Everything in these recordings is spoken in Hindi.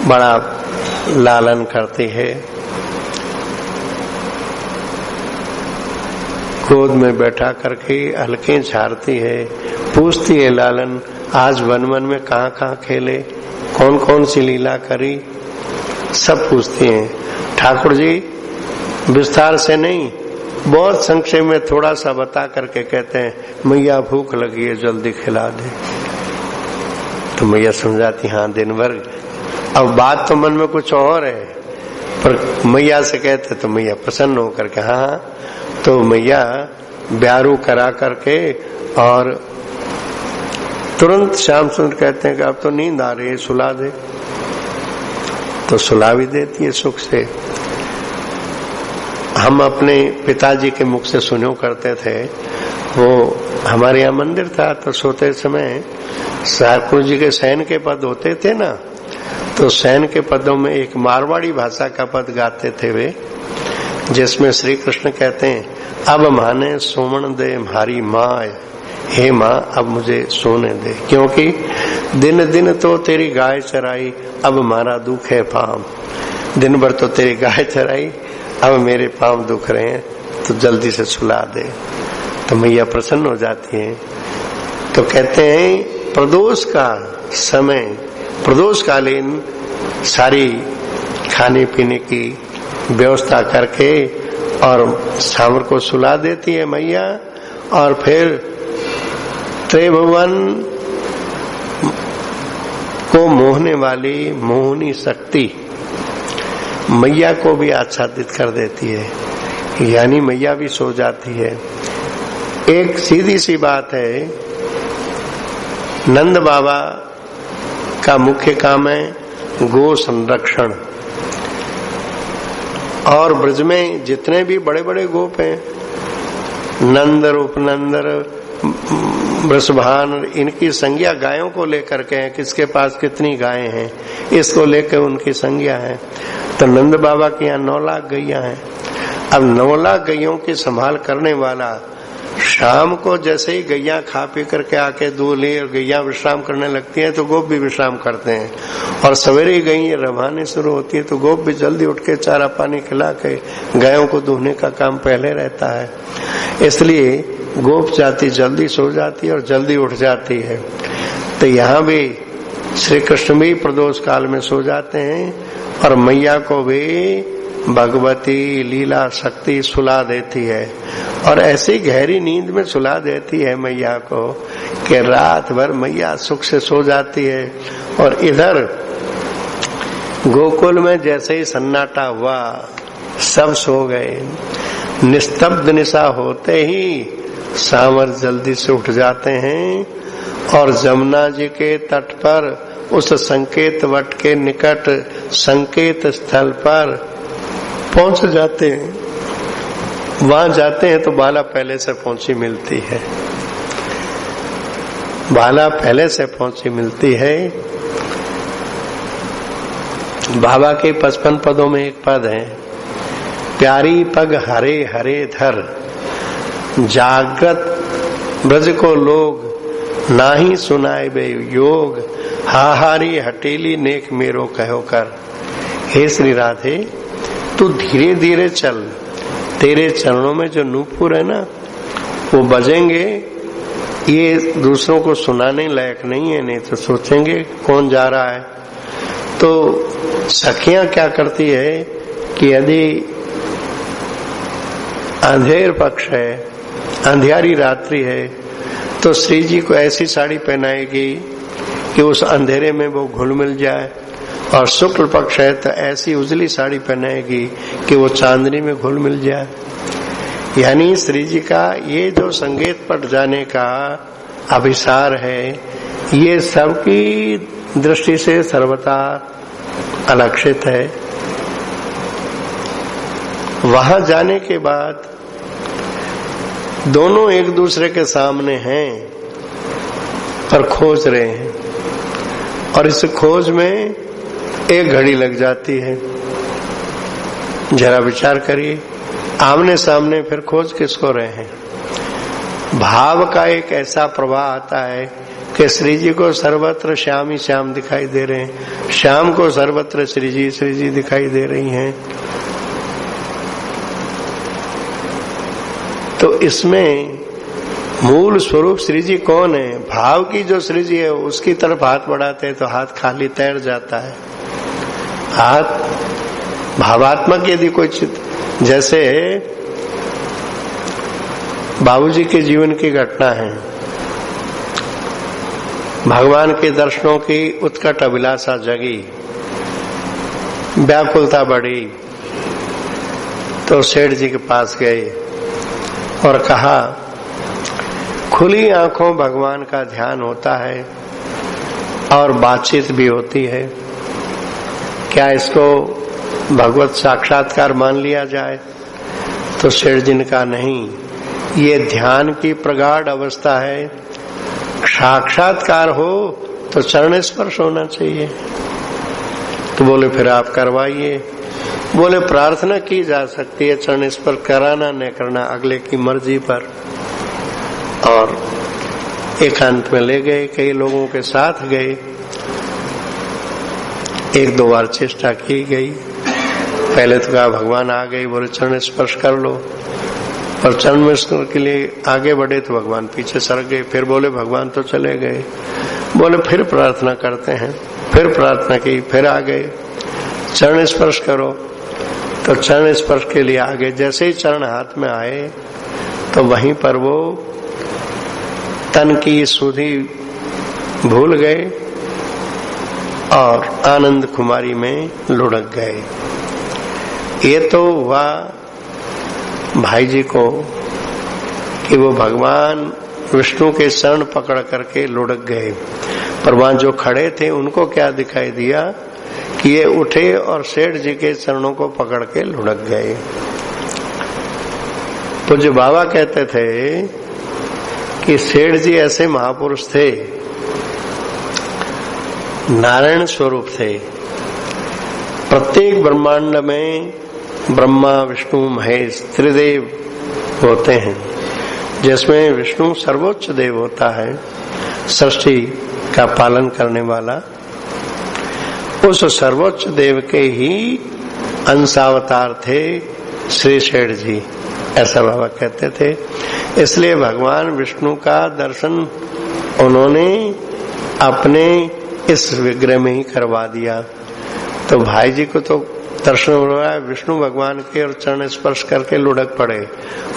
बड़ा लालन करती है। गोद में बैठा करके हल्के झाड़ती है, पूछती है लालन आज वन वन में कहाँ कहाँ खेले, कौन कौन सी लीला करी, सब पूछती हैं। ठाकुर जी विस्तार से नहीं, बहुत संक्षेप में थोड़ा सा बता करके कहते हैं मैया भूख लगी है जल्दी खिला दे। तो मैया समझाती हाँ दिन भर, अब बात तो मन में कुछ और है, पर मैया से कहते तो मैया प्रसन्न होकर के हाँ। तो मैया ब्यारू करा करके और तुरंत श्याम सुंदर कहते हैं कि अब तो नींद आ रही है सुला दे, तो सुला भी देती है सुख से। हम अपने पिताजी के मुख से सुनो करते थे, वो हमारे यहाँ मंदिर था तो सोते समय ठाकुर जी के शयन के पद होते थे ना, तो शयन के पदों में एक मारवाड़ी भाषा का पद गाते थे वे, जिसमें श्री कृष्ण कहते हैं अब माने सोमन दे हमारी माँ, हे माँ अब मुझे सोने दे, क्योंकि दिन दिन तो तेरी गाय चराई अब हमारा दुख है पाँव, दिन भर तो तेरी गाय चराई अब मेरे पाँव दुख रहे हैं, तो जल्दी से सुला दे। तो मैया प्रसन्न हो जाती है। तो कहते हैं प्रदोष का समय, प्रदोषकालीन सारी खाने पीने की व्यवस्था करके और सांवर को सुला देती है मैया, और फिर त्रिभुवन को मोहने वाली मोहनी शक्ति मैया को भी आच्छादित कर देती है, यानी मैया भी सो जाती है। एक सीधी सी बात है, नंद बाबा का मुख्य काम है गो संरक्षण, और ब्रज में जितने भी बड़े बड़े गोप हैं, नंदर उपनंदर वृषभान, इनकी संज्ञा गायों को लेकर के है, किसके पास कितनी गायें हैं इसको लेकर उनकी संज्ञा है। तो नंद बाबा के यहाँ 9 लाख गैया हैं। अब 9 लाख गैयों की संभाल करने वाला शाम को जैसे ही गैया खा पी करके आके दूध ले और गैया विश्राम करने लगती है तो गोप भी विश्राम करते हैं, और सवेरे ही गैया रवाने शुरू होती है तो गोप भी जल्दी उठ के चारा पानी खिला के गायों को दूहने का काम पहले रहता है। इसलिए गोप जाति जल्दी सो जाती है और जल्दी उठ जाती है। तो यहाँ भी श्री कृष्ण भी प्रदोष काल में सो जाते हैं, और मैया को भी भगवती लीला शक्ति सुला देती है, और ऐसी गहरी नींद में सुला देती है मैया को कि रात भर मैया सुख से सो जाती है। और इधर गोकुल में जैसे ही सन्नाटा हुआ, सब सो गए, निस्तब्ध निशा होते ही सांवर जल्दी से उठ जाते हैं और जमुना जी के तट पर उस संकेत वट के निकट संकेत स्थल पर पहुंच जाते हैं। वहां जाते हैं तो बाला पहले से पहुंची मिलती है, बाला पहले से पहुंची मिलती है। बाबा के 55 पदों में एक पद है, प्यारी पग हरे हरे धर, जागृत ब्रज को लोग नाही सुनाए बे योग, हाहारी हटेली नेक मेरो कहो कर। हे श्री राधे तू धीरे धीरे चल, तेरे चरणों में जो नूपुर है ना वो बजेंगे, ये दूसरों को सुनाने लायक नहीं है, नहीं तो सोचेंगे कौन जा रहा है। तो सखियां क्या करती है कि यदि अंधेर पक्ष है, अंधियारी रात्रि है, तो श्री जी को ऐसी साड़ी पहनाएगी कि उस अंधेरे में वो घुल मिल जाए, और शुक्ल पक्ष है तो ऐसी उजली साड़ी पहनाएगी कि वो चांदनी में घुल मिल जाए। यानी श्री जी का ये जो संगीत पट जाने का अभिसार है, ये सबकी दृष्टि से सर्वथा अलक्षित है। वहां जाने के बाद दोनों एक दूसरे के सामने हैं पर खोज रहे हैं, और इस खोज में एक घड़ी लग जाती है। जरा विचार करिए, आमने सामने फिर खोज किसको रहे हैं। भाव का एक ऐसा प्रवाह आता है कि श्री जी को सर्वत्र श्याम ही श्याम दिखाई दे रहे हैं, श्याम को सर्वत्र श्री जी दिखाई दे रही हैं। तो इसमें मूल स्वरूप श्री जी कौन है? भाव की जो श्री जी है उसकी तरफ हाथ बढ़ाते हैं तो हाथ खाली तैर जाता है। हाथ भावात्मक यदि कोई चित्त, जैसे बाबूजी के जीवन की घटना है, भगवान के दर्शनों की उत्कट अभिलाषा जगी, व्याकुलता बढ़ी, तो सेठ जी के पास गए और कहा, खुली आंखों भगवान का ध्यान होता है और बातचीत भी होती है, क्या इसको भगवत साक्षात्कार मान लिया जाए? तो सेठ जी ने कहा, नहीं, ये ध्यान की प्रगाढ़ अवस्था है, साक्षात्कार हो तो चरण स्पर्श होना चाहिए। तो बोले फिर आप करवाइए। बोले प्रार्थना की जा सकती है, चरण स्पर्श कराना न करना अगले की मर्जी पर। और एकांत में ले गए, कई लोगों के साथ गए, एक दो बार चेष्टा की गई। पहले तो कहा भगवान आ गए, बोले चरण स्पर्श कर लो, और चरण स्पर्श के लिए आगे बढ़े तो भगवान पीछे सरक गए। फिर बोले भगवान तो चले गए, बोले फिर प्रार्थना करते हैं। फिर प्रार्थना की, फिर आ गए, चरण स्पर्श करो। तो चरण स्पर्श के लिए आगे, जैसे ही चरण हाथ में आए तो वहीं पर वो तन की सुधि भूल गए और आनंद कुमारी में लुढ़क गए। ये तो हुआ भाई जी को कि वो भगवान विष्णु के चरण पकड़ करके लुढ़क गए, पर वहां जो खड़े थे उनको क्या दिखाई दिया कि ये उठे और सेठ जी के चरणों को पकड़ के लुढ़क गए। पूज्य बाबा कहते थे कि सेठ जी ऐसे महापुरुष थे, नारायण स्वरूप थे। प्रत्येक ब्रह्मांड में ब्रह्मा विष्णु महेश त्रिदेव होते हैं, जिसमें विष्णु सर्वोच्च देव होता है, सृष्टि का पालन करने वाला। उस सर्वोच्च देव के ही अंशावतार थे श्री सेठ जी, ऐसा बाबा कहते थे। इसलिए भगवान विष्णु का दर्शन उन्होंने अपने इस विग्रह में ही करवा दिया। तो भाई जी को तो दर्शन हो रहा है विष्णु भगवान के, और चरण स्पर्श करके लुढ़क पड़े,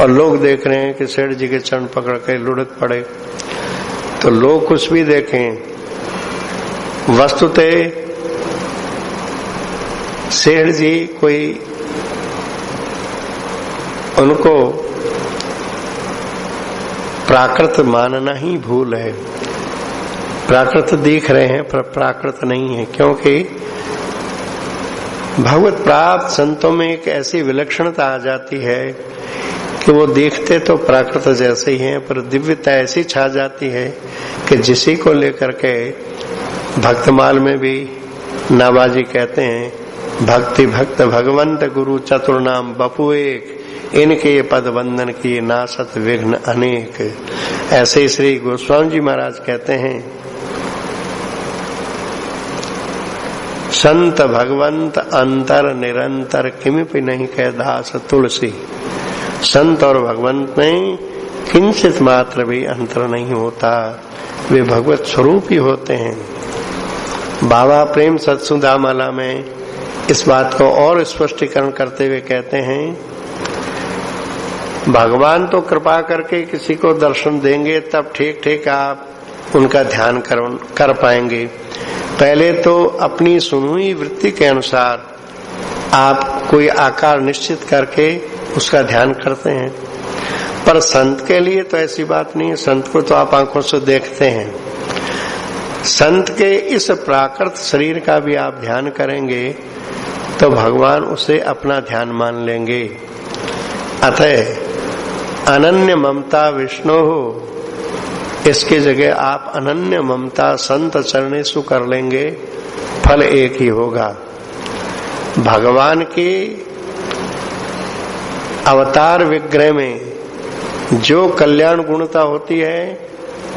और लोग देख रहे हैं कि सेठ जी के चरण पकड़ के लुढ़क पड़े। तो लोग कुछ भी देखें, वस्तुतः सेठ जी कोई उनको प्राकृत मानना ही भूल है। प्राकृत दिख रहे हैं पर प्राकृत नहीं है, क्योंकि भगवत प्राप्त संतों में एक ऐसी विलक्षणता आ जाती है कि वो देखते तो प्राकृत जैसे ही हैं, पर दिव्यता ऐसी छा जाती है कि जिसी को लेकर के भक्तमाल में भी नाबाजी कहते हैं, भक्ति भक्त भगवंत गुरु चतुर्नाम बपु एक, इनके पद वंदन की नासत विघ्न अनेक। ऐसे ही श्री गोस्वामी जी महाराज कहते हैं, संत भगवंत अंतर निरंतर किमिपि नहीं कह दास तुलसी। संत और भगवंत में किंचित मात्र भी अंतर नहीं होता, वे भगवत स्वरूप ही होते हैं। बाबा प्रेम सत्सुधा माला में इस बात को और स्पष्टीकरण करते हुए कहते हैं, भगवान तो कृपा करके किसी को दर्शन देंगे तब ठीक ठीक आप उनका ध्यान कर पाएंगे। पहले तो अपनी सुनुई वृत्ति के अनुसार आप कोई आकार निश्चित करके उसका ध्यान करते हैं, पर संत के लिए तो ऐसी बात नहीं है। संत को तो आप आंखों से देखते हैं। संत के इस प्राकृत शरीर का भी आप ध्यान करेंगे तो भगवान उसे अपना ध्यान मान लेंगे। अतः अनन्य ममता विष्णु हो, इसकी जगह आप अनन्य ममता संत चरणेषु कर लेंगे, फल एक ही होगा। भगवान के अवतार विग्रह में जो कल्याण गुणता होती है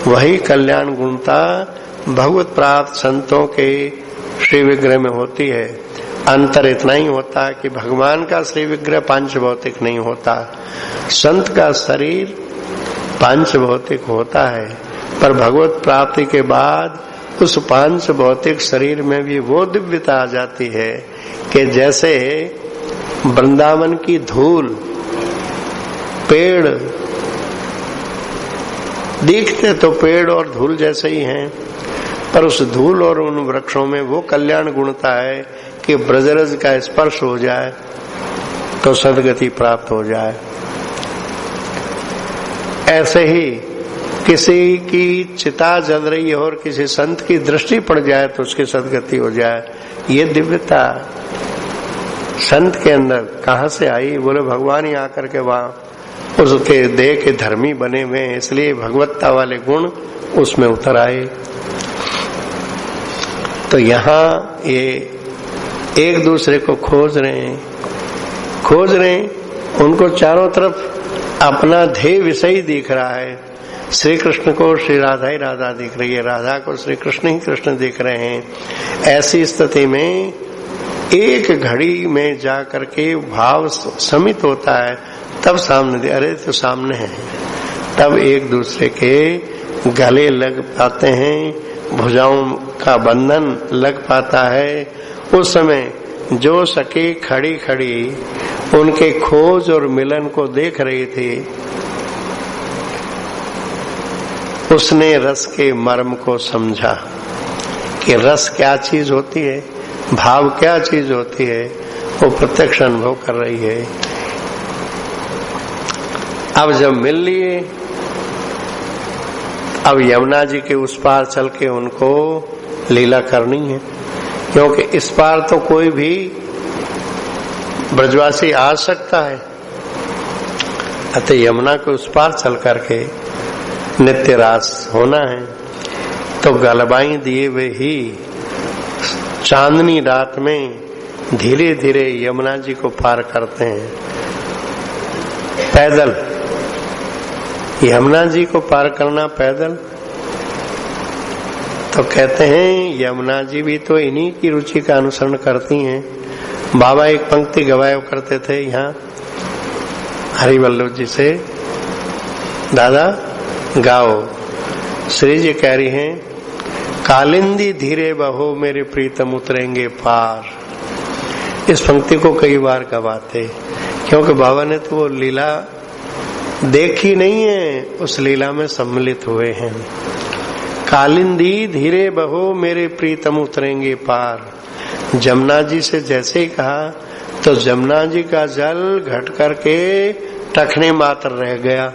वही कल्याण गुणता भगवत प्राप्त संतों के श्री विग्रह में होती है। अंतर इतना ही होता कि भगवान का श्री विग्रह पांच भौतिक नहीं होता, संत का शरीर पांच भौतिक होता है, पर भगवत प्राप्ति के बाद उस पांच भौतिक शरीर में भी वो दिव्यता आ जाती है कि जैसे वृंदावन की धूल, पेड़ दिखते तो पेड़ और धूल जैसे ही हैं, पर उस धूल और उन वृक्षों में वो कल्याण गुणता है कि ब्रजरज का स्पर्श हो जाए तो सद्गति प्राप्त हो जाए। ऐसे ही किसी की चिता जल रही है और किसी संत की दृष्टि पड़ जाए तो उसकी सद्गति हो जाए। ये दिव्यता संत के अंदर कहाँ से आई? बोले भगवान ही आकर के वहां उसके देह के धर्मी बने हुए, इसलिए भगवत्ता वाले गुण उसमें उतर आए। तो यहाँ ये एक दूसरे को खोज रहे हैं, उनको चारों तरफ अपना ध्येय विषय दिख रहा है। श्री कृष्ण को श्री राधा ही राधा दिख रही है, राधा को श्री कृष्ण ही कृष्ण दिख रहे हैं। ऐसी स्थिति में एक घड़ी में जा करके भाव समित होता है, तब सामने अरे तो सामने है, तब एक दूसरे के गले लग पाते हैं, भुजाओं का बंधन लग पाता है। उस समय जो सखी खड़ी खड़ी उनके खोज और मिलन को देख रही थी, उसने रस के मर्म को समझा कि रस क्या चीज होती है, भाव क्या चीज होती है, वो प्रत्यक्ष अनुभव कर रही है। अब जब मिल लिए, अब यमुना जी के उस पार चल के उनको लीला करनी है, क्योंकि इस पार तो कोई भी ब्रजवासी आ सकता है, अतः यमुना के उस पार चल करके नित्य रास होना है। तो गलबाई दिए हुए ही चांदनी रात में धीरे धीरे यमुना जी को पार करते हैं पैदल। यमुना जी को पार करना पैदल, तो कहते हैं यमुना जी भी तो इन्हीं की रुचि का अनुसरण करती हैं। बाबा एक पंक्ति गवाया करते थे यहाँ हरिवल्लभ जी से, दादा गाओ। श्री जी कह रही हैं, कालिंदी धीरे बहो मेरे प्रीतम उतरेंगे पार। इस पंक्ति को कई बार गवाते, क्योंकि बाबा ने तो वो लीला देखी नहीं है, उस लीला में सम्मिलित हुए हैं। कालिंदी धीरे बहो मेरे प्रीतम उतरेंगे पार। जमुना जी से जैसे ही कहा तो जमुना जी का जल घट करके टखने मात्र रह गया।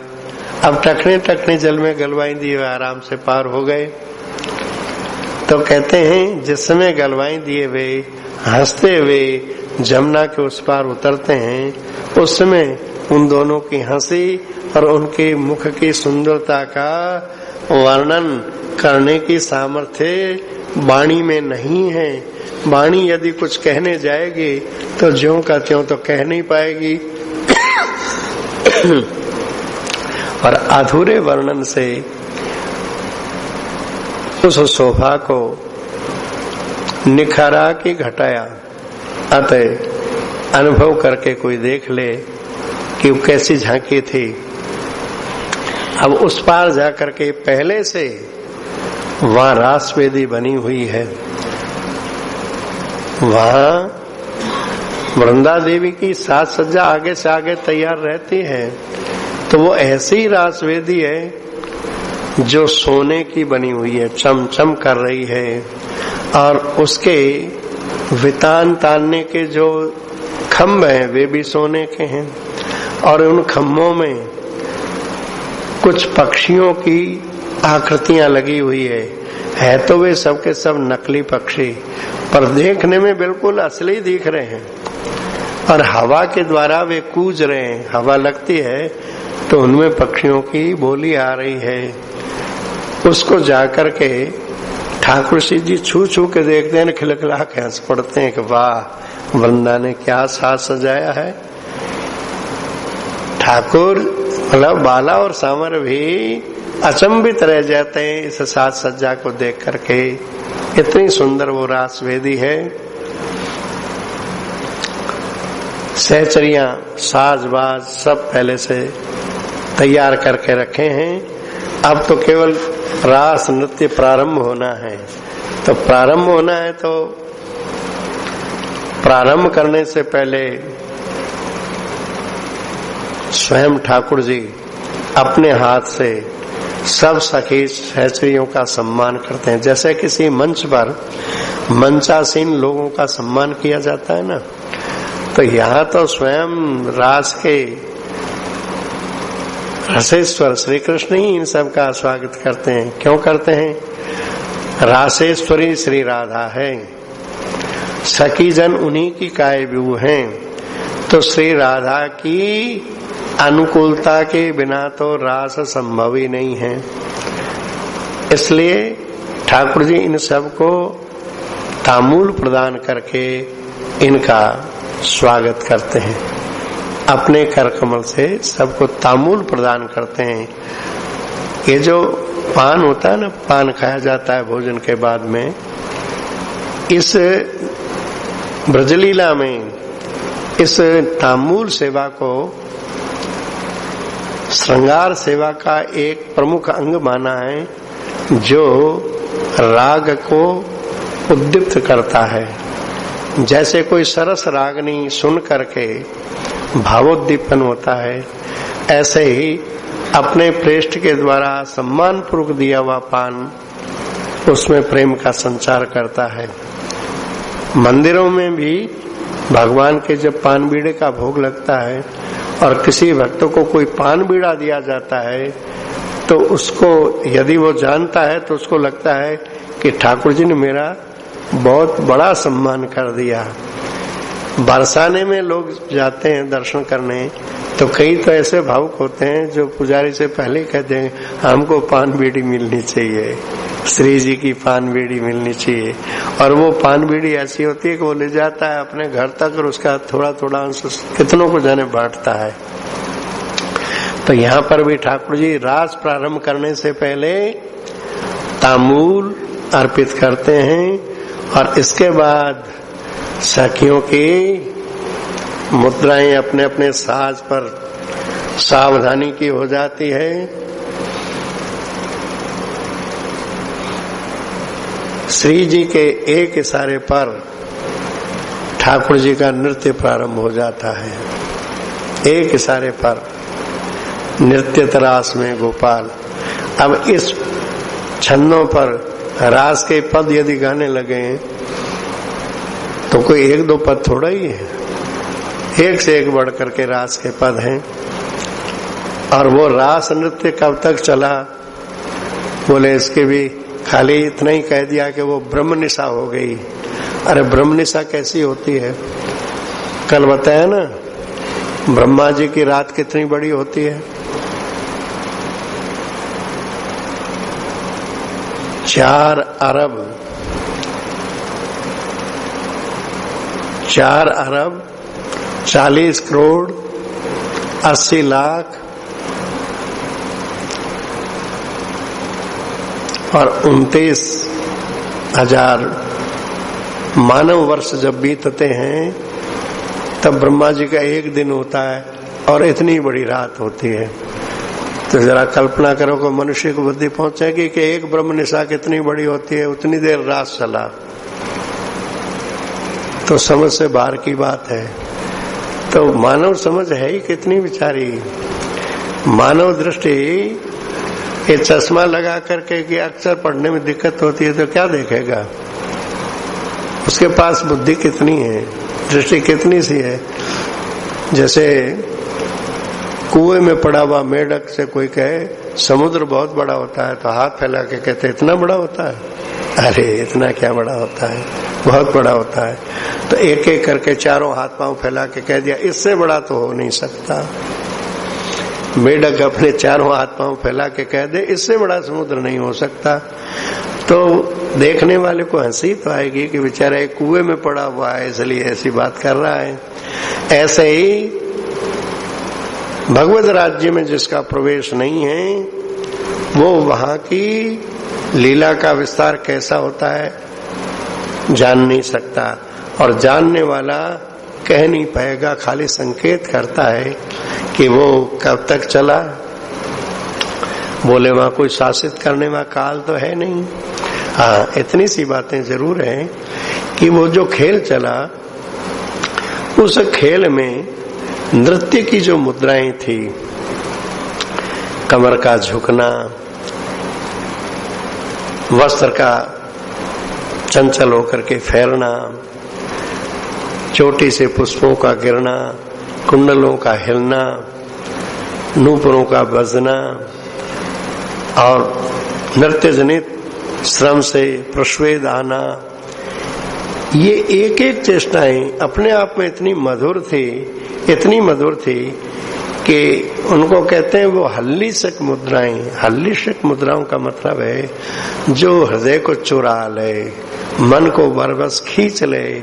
अब टखने टखने जल में गलवाई दिए हुए आराम से पार हो गए। तो कहते हैं जिस समय गलवाई दिए हुए हंसते हुए जमुना के उस पार उतरते हैं, उस समय उन दोनों की हंसी और उनके मुख की सुंदरता का वर्णन करने की सामर्थ्य वाणी में नहीं है। वाणी यदि कुछ कहने जाएगी तो ज्यों का त्यों तो कह नहीं पाएगी और अधूरे वर्णन से उस शोभा को निखारा कि घटाया। अतः अनुभव करके कोई देख ले कि वो कैसी झांकी थी। अब उस पार जाकर के पहले से वहां रास वेदी बनी हुई है, वहां वृंदा देवी की साज सज्जा आगे से आगे तैयार रहती है। तो वो ऐसी रास वेदी है जो सोने की बनी हुई है, चमचम कर रही है, और उसके वितान तानने के जो खम्भ हैं वे भी सोने के हैं, और उन खम्भों में कुछ पक्षियों की आकृतियां लगी हुई है तो वे सबके सब नकली पक्षी, पर देखने में बिल्कुल असली दिख रहे हैं। और हवा के द्वारा वे कूज रहे हैं, हवा लगती है तो उनमें पक्षियों की बोली आ रही है। उसको जाकर के ठाकुर श्री जी छू छू के देखते हैं, खिलखिला के हंस पड़ते हैं कि वाह वृंदा ने क्या साज सजाया है। ठाकुर मतलब बाला और सांवर भी अचंभित रह जाते हैं इस साज सज्जा को देख करके। इतनी सुंदर वो रास वेदी है। सहचरियां, साजबाज सब पहले से तैयार करके रखे हैं। अब तो केवल रास नृत्य प्रारंभ होना है। तो प्रारंभ होना है तो प्रारंभ करने से पहले स्वयं ठाकुर जी अपने हाथ से सब सखी सहचरियों का सम्मान करते हैं। जैसे किसी मंच पर मंचासीन लोगों का सम्मान किया जाता है ना, तो यहाँ तो स्वयं रास के रसेश्वर श्री कृष्ण ही इन सब का स्वागत करते हैं। क्यों करते हैं? रासेश्वरी श्री राधा है, सखी जन उन्हीं की काय व्यू हैं। तो श्री राधा की अनुकूलता के बिना तो रास संभव ही नहीं है। इसलिए ठाकुर जी इन सब को तामूल प्रदान करके इनका स्वागत करते हैं। अपने कर कमल से सबको तामूल प्रदान करते हैं। ये जो पान होता है ना, पान खाया जाता है भोजन के बाद में, इस ब्रजलीला में इस तामूल सेवा को श्रृंगार सेवा का एक प्रमुख अंग माना है, जो राग को उद्दीप्त करता है। जैसे कोई सरस रागनी सुन करके भावोद्दीपन होता है, ऐसे ही अपने प्रेष्ठ के द्वारा सम्मान पूर्वक दिया हुआ पान उसमें प्रेम का संचार करता है। मंदिरों में भी भगवान के जब पान बीड़े का भोग लगता है और किसी भक्त को कोई पान बीड़ा दिया जाता है, तो उसको यदि वो जानता है तो उसको लगता है कि ठाकुर जी ने मेरा बहुत बड़ा सम्मान कर दिया। बरसाने में लोग जाते हैं दर्शन करने, तो कई तो ऐसे भावुक होते हैं जो पुजारी से पहले कहते हैं हमको पान बीड़ी मिलनी चाहिए, श्री जी की पान बीड़ी मिलनी चाहिए। और वो पान बीड़ी ऐसी होती है कि वो ले जाता है अपने घर तक और उसका थोड़ा थोड़ा अंश कितनों को जाने बांटता है। तो यहाँ पर भी ठाकुर जी रास प्रारंभ करने से पहले तामूल अर्पित करते हैं और इसके बाद सखियों की मुद्राएं अपने अपने साज पर सावधानी की हो जाती है। श्री जी के एक इशारे पर ठाकुर जी का नृत्य प्रारंभ हो जाता है। एक इशारे पर नृत्य तरास में गोपाल। अब इस छंदों पर रास के पद यदि गाने लगे तो कोई एक दो पद थोड़ा ही है, एक से एक बढ़ करके रास के पद हैं। और वो रास नृत्य कब तक चला? बोले इसके भी खाली इतना ही कह दिया कि वो ब्रह्म निशा हो गई। अरे ब्रह्म निशा कैसी होती है? कल बताया ना, ब्रह्मा जी की रात कितनी बड़ी होती है? 4 अरब 40 करोड़ 80 लाख और 29,000 मानव वर्ष जब बीतते हैं तब ब्रह्मा जी का एक दिन होता है और इतनी बड़ी रात होती है। तो जरा कल्पना करो कि मनुष्य को बुद्धि पहुंचेगी कि एक ब्रह्म निशा कितनी बड़ी होती है, उतनी देर रात चला, तो समझ से बाहर की बात है। तो मानव समझ है ही कितनी बेचारी। मानव दृष्टि ये चश्मा लगा करके कि अक्षर पढ़ने में दिक्कत होती है तो क्या देखेगा? उसके पास बुद्धि कितनी है, दृष्टि कितनी सी है। जैसे कुएं में पड़ा हुआ मेढक से कोई कहे समुद्र बहुत बड़ा होता है, तो हाथ फैला के कहते इतना बड़ा होता है? अरे इतना क्या बड़ा होता है, बहुत बड़ा होता है। तो एक एक करके चारों हाथ पांव फैला के कह दिया इससे बड़ा तो हो नहीं सकता। मेढक अपने चारों हाथ पांव फैला के कह दे इससे बड़ा समुद्र नहीं हो सकता, तो देखने वाले को हंसी तो आएगी कि बेचारा एक कुएं में पड़ा हुआ है इसलिए ऐसी बात कर रहा है। ऐसे ही भगवत राज्य में जिसका प्रवेश नहीं है वो वहां की लीला का विस्तार कैसा होता है जान नहीं सकता, और जानने वाला कह नहीं पाएगा, खाली संकेत करता है कि वो कब तक चला। बोले वहां कोई शासित करने वाला काल तो है नहीं। हाँ, इतनी सी बातें जरूर है कि वो जो खेल चला, उस खेल में नृत्य की जो मुद्राएं थी, कमर का झुकना, वस्त्र का चंचल होकर के फैरना, चोटी से पुष्पों का गिरना, कुंडलों का हिलना, नूपुरों का बजना और नृत्य जनित श्रम से प्रश्वेद आना, ये एक एक चेष्टाएं अपने आप में इतनी मधुर थी कि उनको कहते हैं वो हल्लीशक मुद्राएं। हल्लीशक मुद्राओं का मतलब है जो हृदय को चुरा ले, मन को बरबस खींच ले।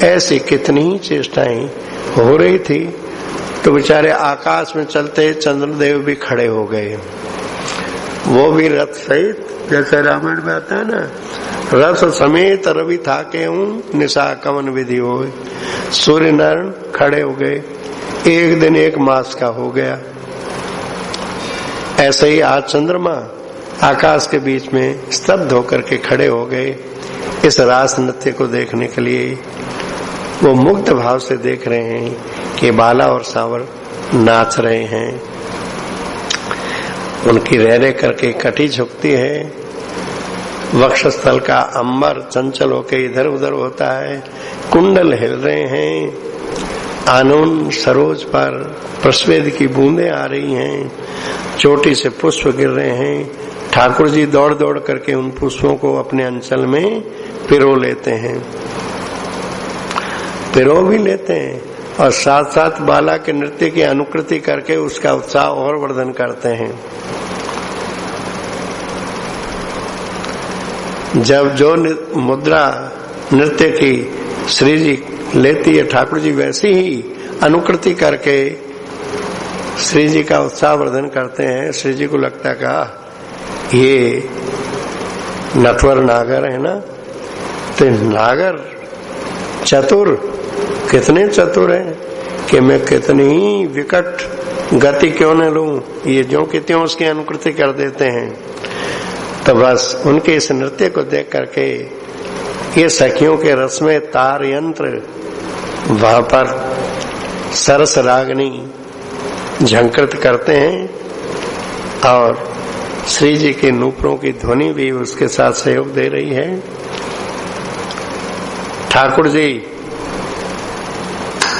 ऐसी कितनी ही चेष्टाएं हो रही थी। तो बेचारे आकाश में चलते चंद्रदेव भी खड़े हो गए, वो भी रथ सहित, जैसे रामायण में आता है ना, रथ समेत रवि था के हूं निशा कवन विधि हो। सूर्य नारायण खड़े हो गए, एक दिन एक मास का हो गया। ऐसे ही आज चंद्रमा आकाश के बीच में स्तब्ध होकर के खड़े हो गए इस रास नृत्य को देखने के लिए। वो मुग्ध भाव से देख रहे हैं कि बाला और सांवर नाच रहे हैं, उनकी रह रह करके कटी झुकती है, वक्षस्थल का अंबर चंचल होके इधर उधर होता है, कुंडल हिल रहे हैं, आनंद सरोज पर प्रस्वेद की बूंदें आ रही हैं, चोटी से पुष्प गिर रहे हैं। ठाकुर जी दौड़ दौड़ करके उन पुष्पों को अपने अंचल में पिरो लेते हैं, पिरो भी लेते हैं, और साथ साथ बाला के नृत्य की अनुकृति करके उसका उत्साह और वर्धन करते हैं। जब जो मुद्रा नृत्य की श्री जी लेती है, ठाकुर जी वैसी ही अनुकृति करके श्री जी का उत्साह वर्धन करते हैं। श्री जी को लगता का ये नटवर नागर है ना, तो नागर चतुर, कितने चतुर हैं कि मैं कितनी ही विकट गति क्यों न लूं, ये जो कि त्यों उसकी अनुकृति कर देते हैं। तो बस उनके इस नृत्य को देख करके ये सखियों के रस में तार यंत्र वहां पर सरस रागनी झंकृत करते हैं, और श्री जी के नूपुरों की ध्वनि भी उसके साथ सहयोग दे रही है। ठाकुर जी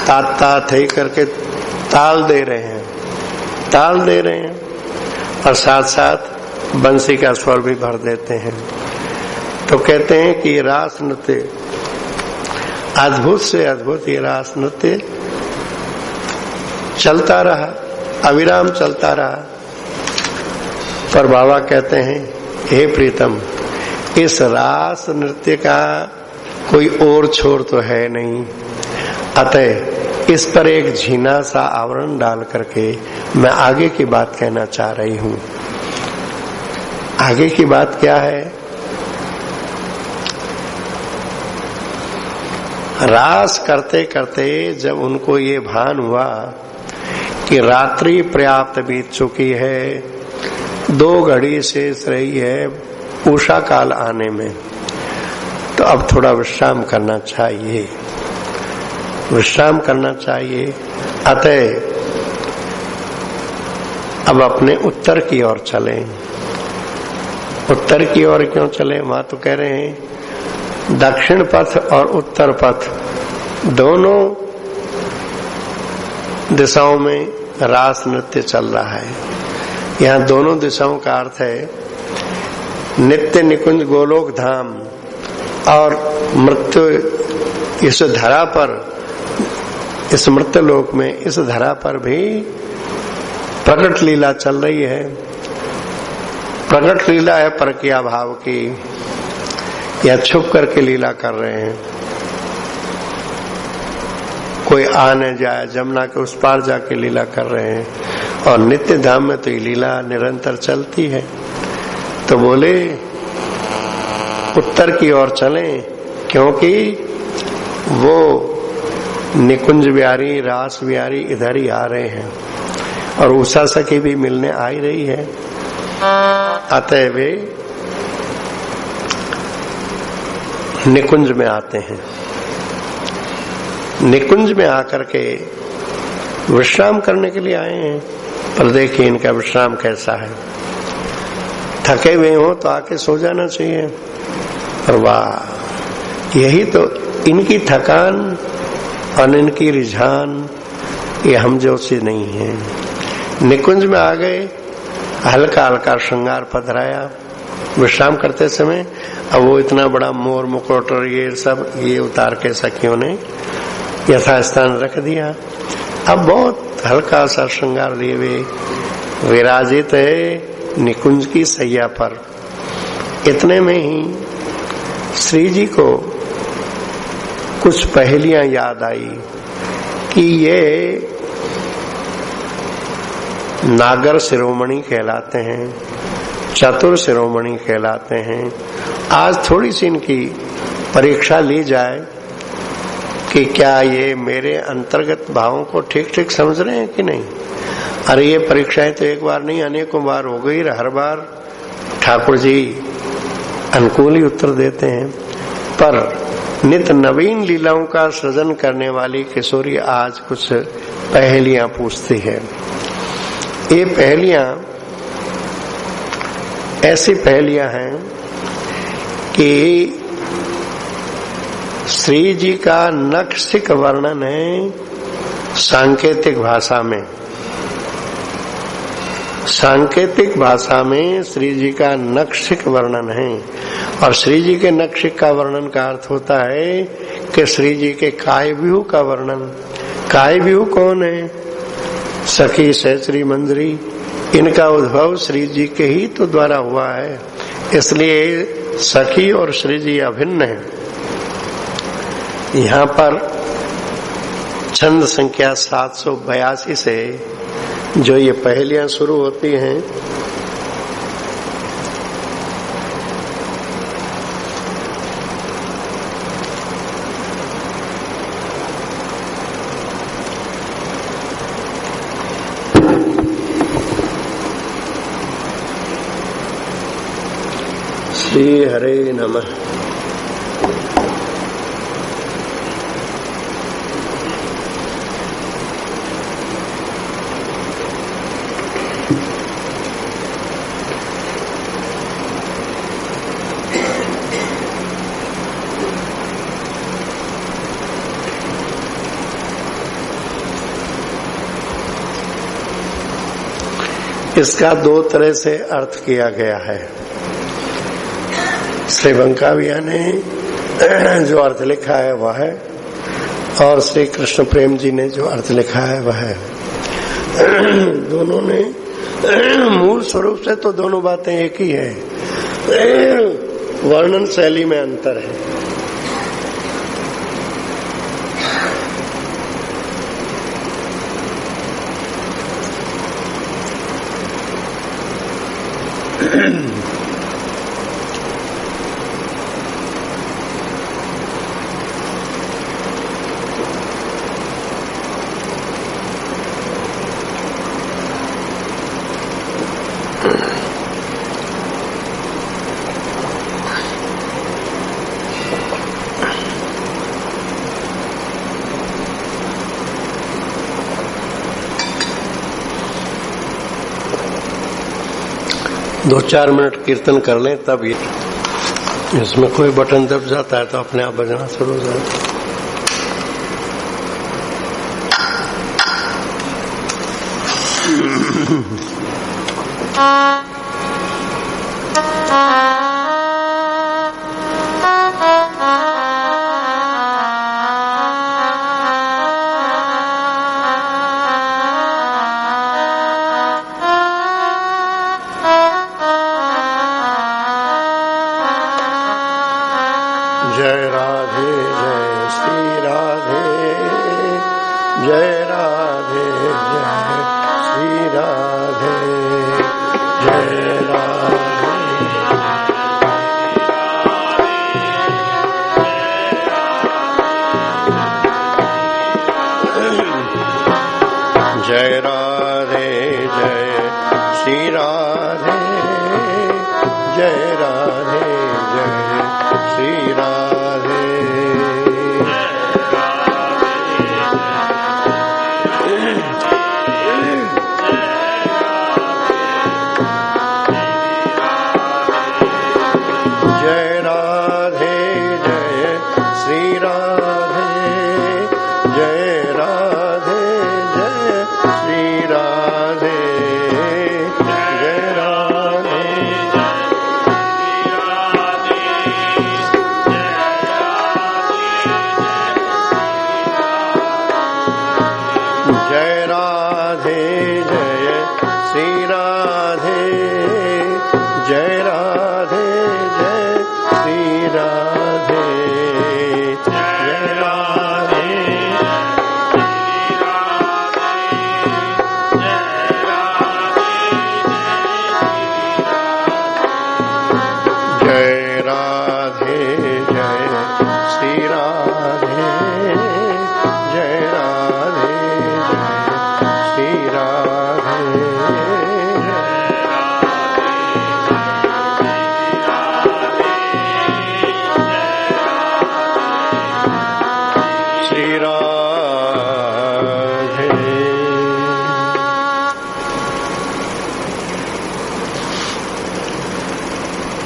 तात थे करके ताल दे रहे हैं, और साथ साथ बंसी का स्वर भी भर देते हैं। तो कहते हैं कि ये रास नृत्य अद्भुत से अद्भुत, ये रास नृत्य चलता रहा, अविराम चलता रहा। पर बाबा कहते हैं, हे प्रीतम, इस रास नृत्य का कोई और छोर तो है नहीं, अतः इस पर एक झीना सा आवरण डाल करके मैं आगे की बात कहना चाह रही हूं। आगे की बात क्या है? रास करते करते जब उनको ये भान हुआ कि रात्रि पर्याप्त बीत चुकी है, 2 घड़ी शेष रही है उषा काल आने में, तो अब थोड़ा विश्राम करना चाहिए, विश्राम करना चाहिए। अतः अब अपने उत्तर की ओर चलें। उत्तर की ओर क्यों चले? वहां तो कह रहे हैं दक्षिण पथ और उत्तर पथ दोनों दिशाओं में रास नृत्य चल रहा है। यहाँ दोनों दिशाओं का अर्थ है नित्य निकुंज गोलोक धाम और मृत्यु, इस धरा पर, इस मृत्यु लोक में, इस धरा पर भी प्रकट लीला चल रही है। प्रकट लीला है परकिया भाव की, या छुप करके लीला कर रहे हैं। कोई आ न जाए, जमुना के उस पार जाके लीला कर रहे हैं, और नित्य धाम में तो ये लीला निरंतर चलती है। तो बोले उत्तर की ओर चलें, क्योंकि वो निकुंज बिहारी, रास बिहारी इधर ही आ रहे हैं और उषा सखी भी मिलने आ ही रही है। अतः वे निकुंज में आते हैं। निकुंज में आकर के विश्राम करने के लिए आए हैं, पर देखिए इनका विश्राम कैसा है। थके हुए हो तो आके सो जाना चाहिए, और वाह, यही तो इनकी थकान और इनकी रिझान ये हम जो से नहीं है। निकुंज में आ गए, हल्का हल्का श्रृंगार पधराया विश्राम करते समय। अब वो इतना बड़ा मोर मुकुट और ये सब ये उतार के सखियों ने यथास्थान रख दिया। अब बहुत हल्का सा श्रृंगार लिए वे विराजित है निकुंज की सैया पर। इतने में ही श्री जी को कुछ पहेलियां याद आई कि ये नागर शिरोमणि कहलाते हैं, चतुर शिरोमणि कहलाते हैं। आज थोड़ी सी इनकी परीक्षा ली जाए कि क्या ये मेरे अंतर्गत भावों को ठीक ठीक समझ रहे हैं कि नहीं। अरे ये परीक्षाएं तो एक बार नहीं अनेकों बार हो गई, हर बार ठाकुर जी अनुकूल ही उत्तर देते हैं। पर नित नवीन लीलाओं का सृजन करने वाली किशोरी आज कुछ पहेलियां पूछती है। ये पहेलियां ऐसी पहेलियां हैं कि श्री जी का नखशिख वर्णन है सांकेतिक भाषा में। सांकेतिक भाषा में श्री जी का नखशिख वर्णन है, और श्री जी के नखशिख का वर्णन का अर्थ होता है कि श्री जी के काय व्यूह का वर्णन। काय व्यूह कौन है? सखी सहचरी मंजरी, इनका उद्भव श्री जी के ही तो द्वारा हुआ है, इसलिए सखी और श्री जी अभिन्न है। यहाँ पर छंद संख्या 782 से जो ये पहेलियां शुरू होती हैं, श्री हरे नमः। इसका दो तरह से अर्थ किया गया है। श्री बंकाविया ने जो अर्थ लिखा है वह है, और श्री कृष्ण प्रेम जी ने जो अर्थ लिखा है वह है। दोनों ने मूल स्वरूप से तो दोनों बातें एक ही है, वर्णन शैली में अंतर है। दो चार मिनट कीर्तन कर लें, तब ये इसमें कोई बटन दब जाता है तो अपने आप बजना शुरू हो जाता है। जय राधे जय श्री राधे, जय राधे जय श्री राधे, जय राधे। जय राधे जय श्री राधे, जय राधे जय श्री राधे। जय राधे जय श्री राधे, जय राधे जय श्री राधे, जय राधे जय राधे जय श्री राधे, जय राधे जय श्री राधे, जय राधे जय राधे जय श्री राधे, जय राधे जय श्री राधे। श्री राधे।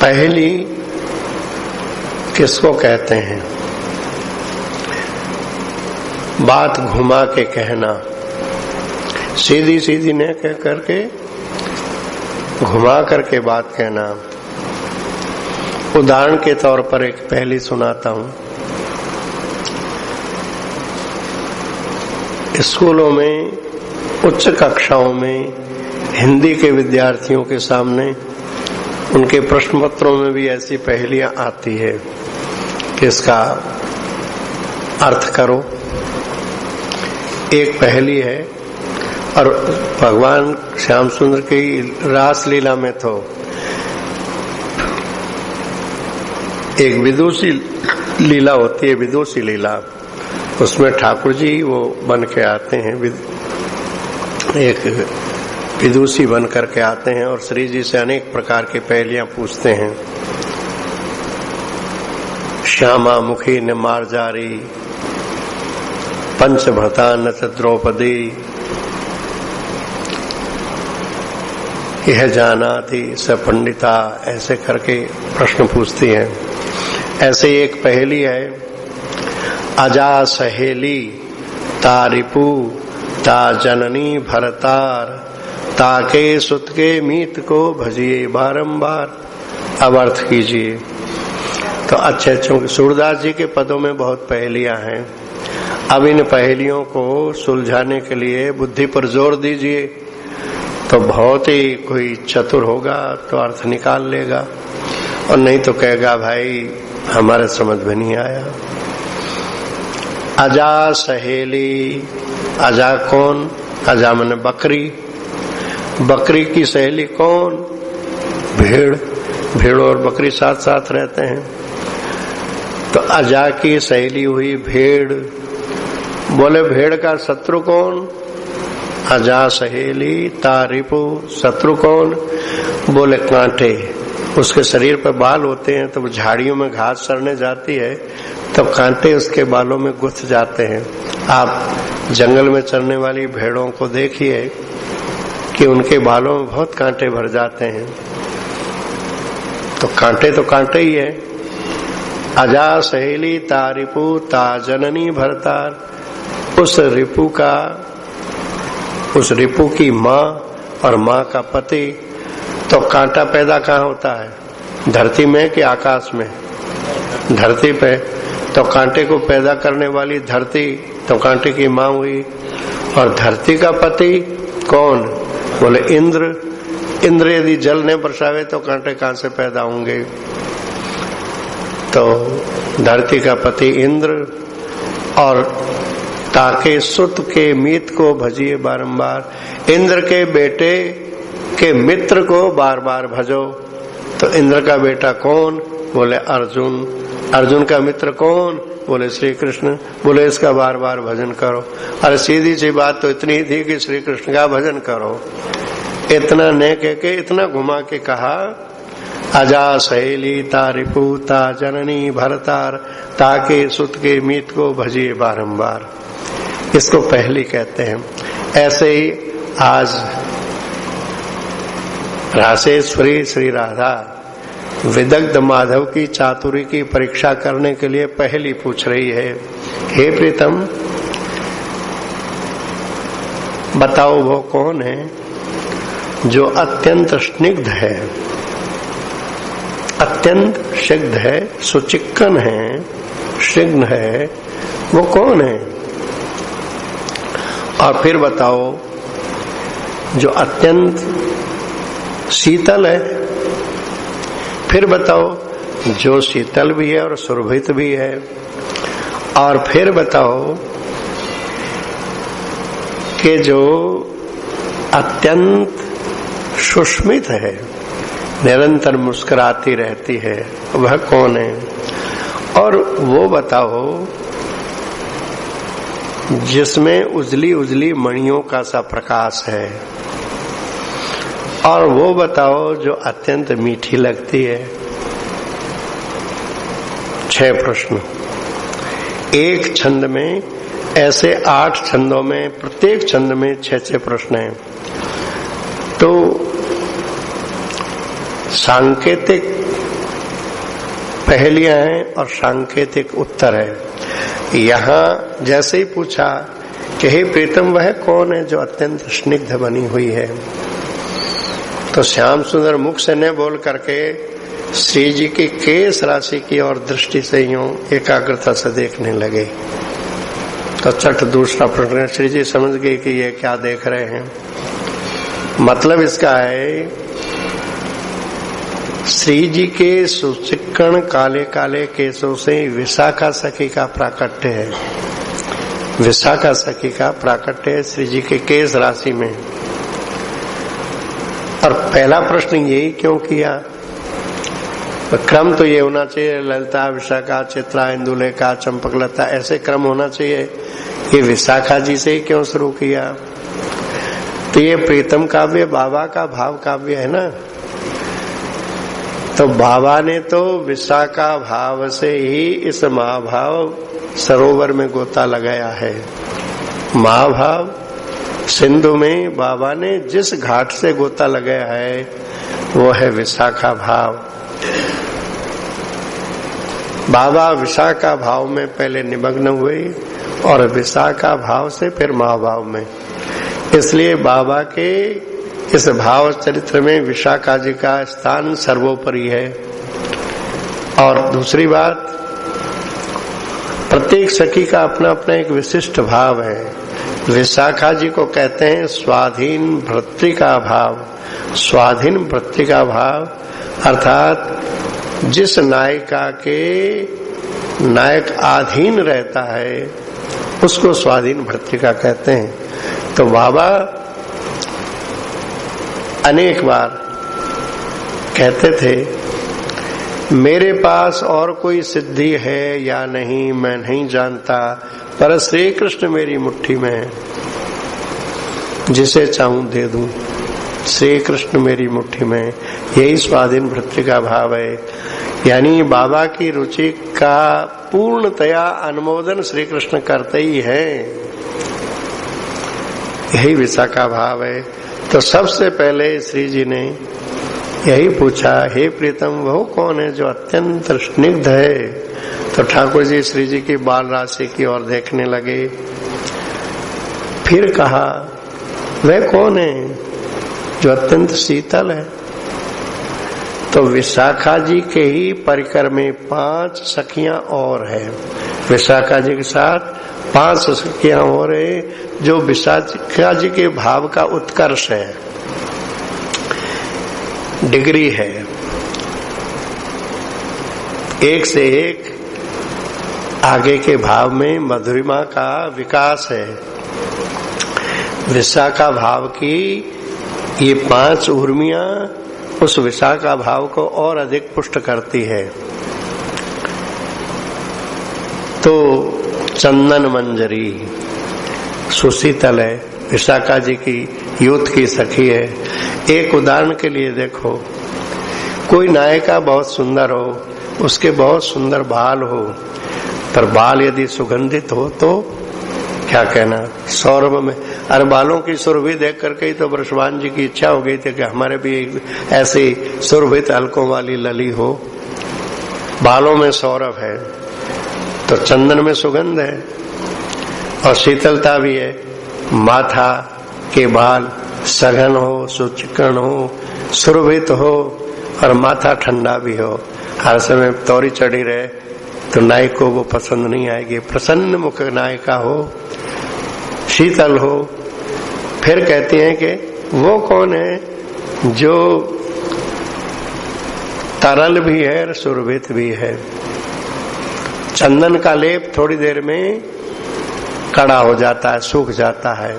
पहली किसको कहते हैं? बात घुमा के कहना, सीधी सीधी न कह करके घुमा करके बात कहना। उदाहरण के तौर पर एक पहली सुनाता हूं। स्कूलों में उच्च कक्षाओं में हिंदी के विद्यार्थियों के सामने उनके प्रश्न पत्रों में भी ऐसी पहेलियां आती है कि इसका अर्थ करो। एक पहेली है और भगवान श्याम सुंदर की रास लीला में तो एक विदुषी लीला होती है, विदुषी लीला। उसमें ठाकुर जी वो बन के आते हैं, एक विदुषी बन करके आते हैं और श्री जी से अनेक प्रकार की पहेलियां पूछते हैं। श्यामा मुखी न मार्जारी, पंचभृता न च द्रौपदी, यह जाना थी स पंडिता, ऐसे करके प्रश्न पूछती हैं। ऐसे एक पहेली है, अजा सहेली ता रिपु ता जननी भरतार, ताके सुत के मीत को भजिए बारंबार। अब अर्थ कीजिए। तो अच्छे सूरदास जी के पदों में बहुत पहेलियां हैं। अब इन पहेलियों को सुलझाने के लिए बुद्धि पर जोर दीजिए, तो बहुत ही कोई चतुर होगा तो अर्थ निकाल लेगा, और नहीं तो कहेगा भाई हमारे समझ में नहीं आया। अजा सहेली, अजा कौन? अजा माने बकरी, बकरी की सहेली कौन? भेड़। भेड़ और बकरी साथ साथ रहते हैं, तो अजा की सहेली हुई भेड़। बोले भेड़ का शत्रु कौन? अजा सहेली ता रिपु, शत्रु कौन? बोले कांटे। उसके शरीर पर बाल होते हैं, तो वो झाड़ियों में घास चरने जाती है तब कांटे उसके बालों में गुथ जाते हैं। आप जंगल में चरने वाली भेड़ों को देखिए कि उनके बालों में बहुत कांटे भर जाते हैं। तो कांटे ही है। अजा सहेली ता रिपु ता जननी भरतार, उस रिपु की माँ और माँ का पति। तो कांटा पैदा कहाँ होता है? धरती में कि आकाश में? धरती पे। तो कांटे को पैदा करने वाली धरती, तो कांटे की माँ हुई। और धरती का पति कौन? बोले इंद्र। इंद्र यदि जल ने बरसावे तो कांटे कहाँ से पैदा होंगे? तो धरती का पति इंद्र। और ताके सुत के मीत को भजिए बारंबार, इंद्र के बेटे के मित्र को बार बार भजो। तो इंद्र का बेटा कौन? बोले अर्जुन। अर्जुन का मित्र कौन? बोले श्री कृष्ण। बोले इसका बार बार भजन करो। अरे सीधी सी बात तो इतनी ही थी कि श्री कृष्ण का भजन करो। इतना न कह के इतना घुमा के कहा, अजा सहेली तारिपूता जननी भरतार ताके सुत के मीत को भजिए बारंबार। इसको पहली कहते हैं। ऐसे ही आज रासेश्वरी श्री राधा विदग्ध माधव की चातुरी की परीक्षा करने के लिए पहली पूछ रही है, हे प्रीतम बताओ वो कौन है जो अत्यंत स्निग्ध है, अत्यंत सिग्ध है, सुचिक्कन है, सिग्ध है, वो कौन है? और फिर बताओ जो अत्यंत शीतल है। फिर बताओ जो शीतल भी है और सुरभित भी है। और फिर बताओ कि जो अत्यंत सुष्मित है, निरंतर मुस्कुराती रहती है, वह कौन है? और वो बताओ जिसमें उजली उजली मणियों का सा प्रकाश है। और वो बताओ जो अत्यंत मीठी लगती है। 6 प्रश्न एक छंद में, ऐसे 8 छंदों में, प्रत्येक छंद में 6-6 प्रश्न हैं। तो सांकेतिक पहेलियां हैं और सांकेतिक उत्तर है। यहाँ जैसे ही पूछा कि हे प्रीतम वह कौन है जो अत्यंत स्निग्ध बनी हुई है, तो श्याम सुंदर मुख से न बोल करके श्री जी की केस राशि की और दृष्टि से यूं एकाग्रता से देखने लगे। तो चट दूसरा प्रश्न, श्री जी समझ गए कि ये क्या देख रहे हैं। मतलब इसका है श्री जी के सुचिक्कण काले काले केसों से विशाखा सखी का प्राकट्य है। विशाखा सखी का प्राकट्य है श्री जी के केस राशि में। और पहला प्रश्न यही क्यों किया? क्रम तो ये होना चाहिए, ललिता, विशाखा, चित्रा, इंदुलेखा, चंपकलता, ऐसे क्रम होना चाहिए। ये विशाखा जी से ही क्यों शुरू किया? तो ये प्रीतम काव्य बाबा का भाव काव्य है ना। तो बाबा ने तो विशाखा भाव से ही इस महाभाव सरोवर में गोता लगाया है। महाभाव सिंधु में बाबा ने जिस घाट से गोता लगाया है वो है विशाखा भाव। बाबा विशाखा भाव में पहले निमग्न हुए और विशाखा भाव से फिर महाभाव में। इसलिए बाबा के इस भाव चरित्र में विशाखा जी का स्थान सर्वोपरि है। और दूसरी बात, प्रत्येक सखी का अपना अपना एक विशिष्ट भाव है। विशाखा जी को कहते हैं स्वाधीन भर्तृका भाव। स्वाधीन भर्तृका भाव अर्थात जिस नायिका के नायक अधीन रहता है उसको स्वाधीन भर्तृका कहते हैं। तो बाबा अनेक बार कहते थे मेरे पास और कोई सिद्धि है या नहीं मैं नहीं जानता, पर श्री कृष्ण मेरी मुट्ठी में है, जिसे चाहूं दे दूं। श्री कृष्ण मेरी मुट्ठी में, यही स्वाधीन भर्तृका भाव है। यानी बाबा की रुचि का पूर्णतया अनुमोदन श्री कृष्ण करते ही हैं, यही विशाखा भाव है। तो सबसे पहले श्री जी ने यही पूछा, हे प्रीतम वो कौन है जो अत्यंत स्निग्ध है? तो ठाकुर जी श्री जी की बाल राशि की ओर देखने लगे। फिर कहा वह कौन है जो अत्यंत शीतल है? तो विशाखा जी के ही परिकर में 5 सखियां और है। विशाखा जी के साथ 5 सखियां और है जो विशाखा जी के भाव का उत्कर्ष है, डिग्री है, एक से एक आगे के भाव में मधुरिमा का विकास है। विशाखा भाव की ये 5 उर्मियां उस विशाखा भाव को और अधिक पुष्ट करती है। तो चंदन मंजरी सुशीतल है, विशाखा जी की यूथ की सखी है। एक उदाहरण के लिए देखो, कोई नायिका बहुत सुंदर हो, उसके बहुत सुंदर बाल हो, पर बाल यदि सुगंधित हो तो क्या कहना, सौरभ में। अरे बालों की सुरभि देख करके ही तो वृषभान जी की इच्छा हो गई थी कि हमारे भी ऐसी सुरभित अलकों वाली लली हो। बालों में सौरभ है तो चंदन में सुगंध है और शीतलता भी है। माथा के बाल सघन हो, सुचिकन हो, सुरभित हो और माथा ठंडा भी हो। हर समय तौरी चढ़ी रहे तो नायक को वो पसंद नहीं आएगी। प्रसन्न मुख नायिका हो, शीतल हो। फिर कहती हैं कि वो कौन है जो तरल भी है और सुरभित भी है। चंदन का लेप थोड़ी देर में कड़ा हो जाता है, सूख जाता है,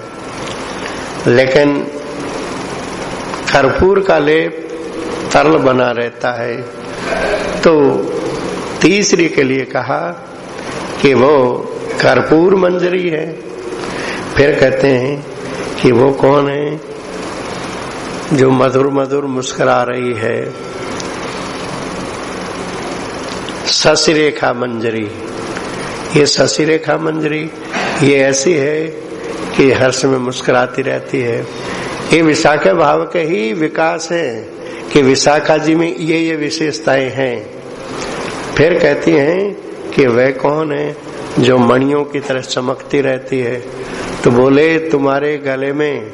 लेकिन कर्पूर का लेप तरल बना रहता है। तो तीसरी के लिए कहा कि वो कर्पूर मंजरी है। फिर कहते हैं कि वो कौन है जो मधुर मधुर मुस्कुरा रही है। शशिरेखा मंजरी, ये शशिरेखा मंजरी ये ऐसी है कि हर समय मुस्कुराती रहती है। ये विशाखा भाव के ही विकास है कि विशाखा जी में ये विशेषताएं हैं। फिर कहती हैं कि वह कौन है जो मणियों की तरह चमकती रहती है। तो बोले तुम्हारे गले में